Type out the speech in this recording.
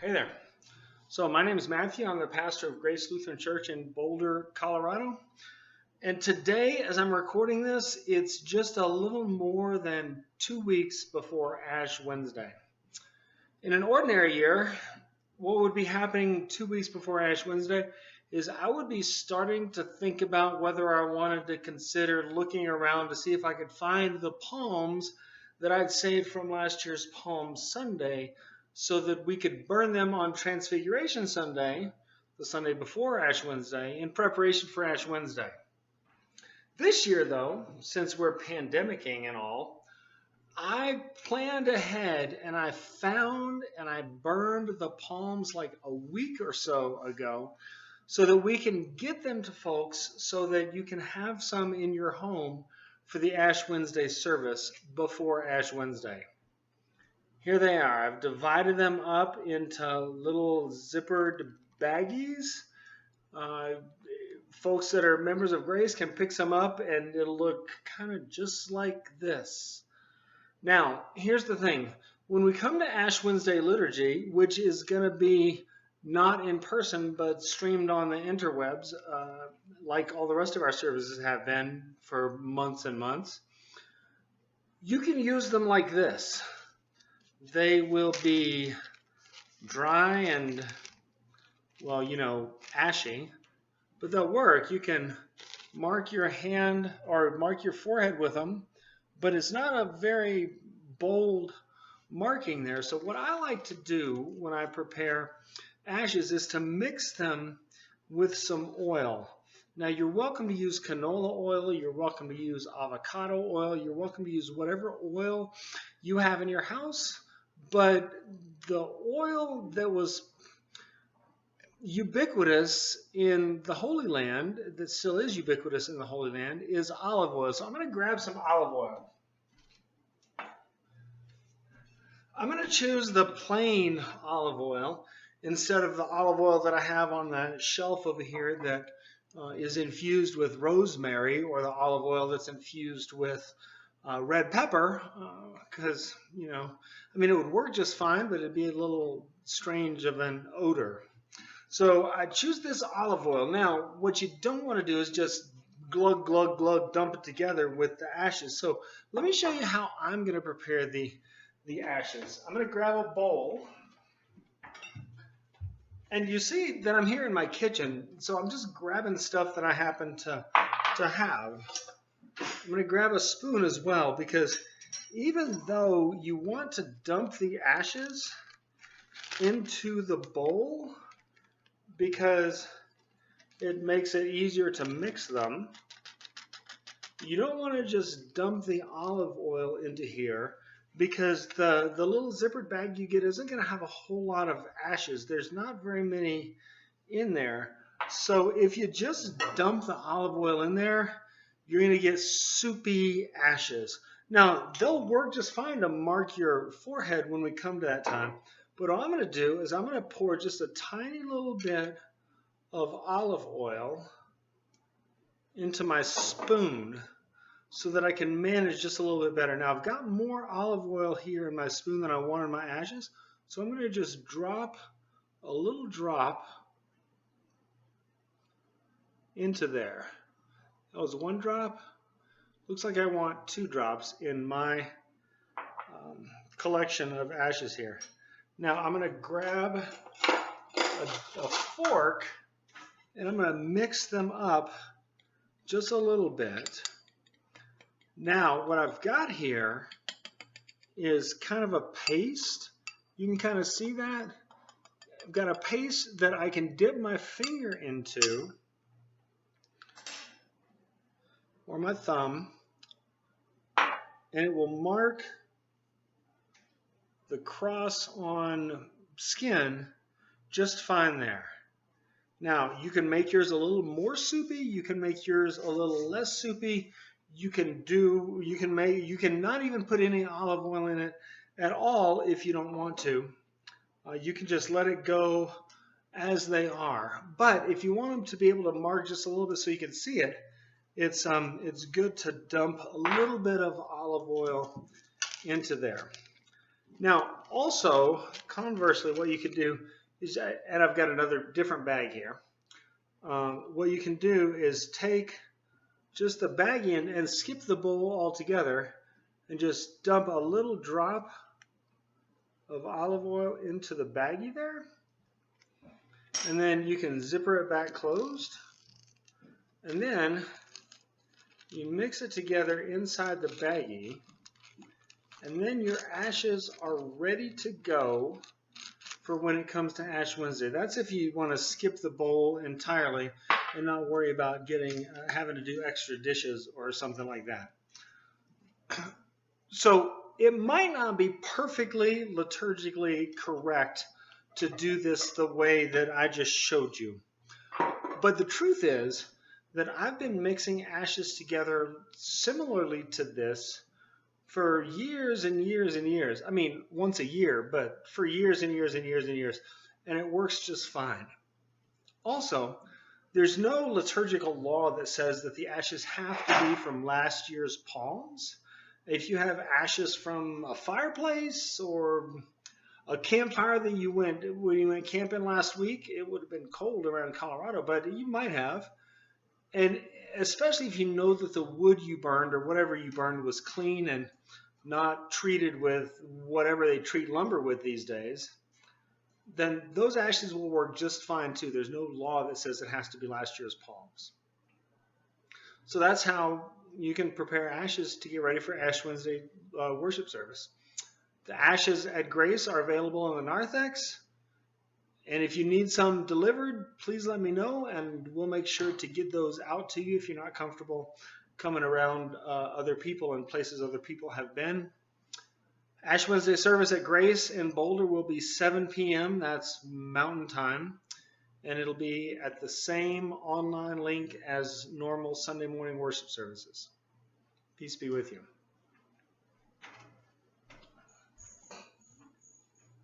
Hey there. So my name is Matthew. I'm the pastor of Grace Lutheran Church in Boulder, Colorado. And today, as I'm recording this, it's just a little more than 2 weeks before Ash Wednesday. In an ordinary year, what would be happening 2 weeks before Ash Wednesday is I would be starting to think about whether I wanted to consider looking around to see if I could find the palms that I'd saved from last year's Palm Sunday, so that we could burn them on Transfiguration Sunday, the Sunday before Ash Wednesday, in preparation for Ash Wednesday. This year, though, since we're pandemicking and all, I planned ahead and I found and I burned the palms like a week or so ago so that we can get them to folks so that you can have some in your home for the Ash Wednesday service before Ash Wednesday. Here they are. I've divided them up into little zippered baggies. Folks that are members of Grace can pick some up and it'll look kind of just like this. Now, here's the thing. When we come to Ash Wednesday liturgy, which is going to be not in person but streamed on the interwebs, like all the rest of our services have been for months and months, you can use them like this. They will be dry and, ashy, but they'll work. You can mark your hand or mark your forehead with them, but it's not a very bold marking there. So what I like to do when I prepare ashes is to mix them with some oil. Now, you're welcome to use canola oil, you're welcome to use avocado oil, you're welcome to use whatever oil you have in your house. But the oil that was ubiquitous in the Holy Land, that still is ubiquitous in the Holy Land, is olive oil. So I'm going to grab some olive oil. I'm going to choose the plain olive oil instead of the olive oil that I have on the shelf over here that is infused with rosemary, or the olive oil that's infused with red pepper, because, it would work just fine, but it'd be a little strange of an odor. So I choose this olive oil. Now, what you don't want to do is just glug, glug, glug, dump it together with the ashes. So let me show you how I'm going to prepare the ashes. I'm going to grab a bowl. And you see that I'm here in my kitchen, so I'm just grabbing stuff that I happen to have. I'm going to grab a spoon as well, because even though you want to dump the ashes into the bowl because it makes it easier to mix them, you don't want to just dump the olive oil into here, because the little zippered bag you get isn't going to have a whole lot of ashes. There's not very many in there. So if you just dump the olive oil in there, you're going to get soupy ashes. Now, they'll work just fine to mark your forehead when we come to that time. But all I'm going to do is I'm going to pour just a tiny little bit of olive oil into my spoon so that I can manage just a little bit better. Now, I've got more olive oil here in my spoon than I want in my ashes. So I'm going to just drop a little drop into there. That was 1 drop. Looks like I want 2 drops in my collection of ashes here. Now I'm going to grab a fork and I'm going to mix them up just a little bit. Now what I've got here is kind of a paste. You can kind of see that. I've got a paste that I can dip my finger into, or my thumb, and it will mark the cross on skin just fine there. Now, you can make yours a little more soupy, you can make yours a little less soupy. You can not even put any olive oil in it at all if you don't want to. You can just let it go as they are. But if you want them to be able to mark just a little bit so you can see it, it's good to dump a little bit of olive oil into there. Now, also, conversely, what you could do is, and I've got another different bag here. What you can do is take just the bag in and skip the bowl altogether and just dump a little drop of olive oil into the baggie there. And then you can zipper it back closed. And then you mix it together inside the baggie. And then your ashes are ready to go for when it comes to Ash Wednesday. That's if you want to skip the bowl entirely and not worry about having to do extra dishes or something like that. So it might not be perfectly liturgically correct to do this the way that I just showed you. But the truth is that I've been mixing ashes together similarly to this for years and years and years. I mean, once a year, but for years and years and years and years. And it works just fine. Also, there's no liturgical law that says that the ashes have to be from last year's palms. If you have ashes from a fireplace or a campfire that when you went camping last week, it would have been cold around Colorado, but you might have. And especially if you know that the wood you burned or whatever you burned was clean and not treated with whatever they treat lumber with these days, then those ashes will work just fine too. There's no law that says it has to be last year's palms. So that's how you can prepare ashes to get ready for Ash Wednesday worship service. The ashes at Grace are available in the narthex. And if you need some delivered, please let me know, and we'll make sure to get those out to you if you're not comfortable coming around other people and places other people have been. Ash Wednesday service at Grace in Boulder will be 7 p.m. That's Mountain Time. And it'll be at the same online link as normal Sunday morning worship services. Peace be with you.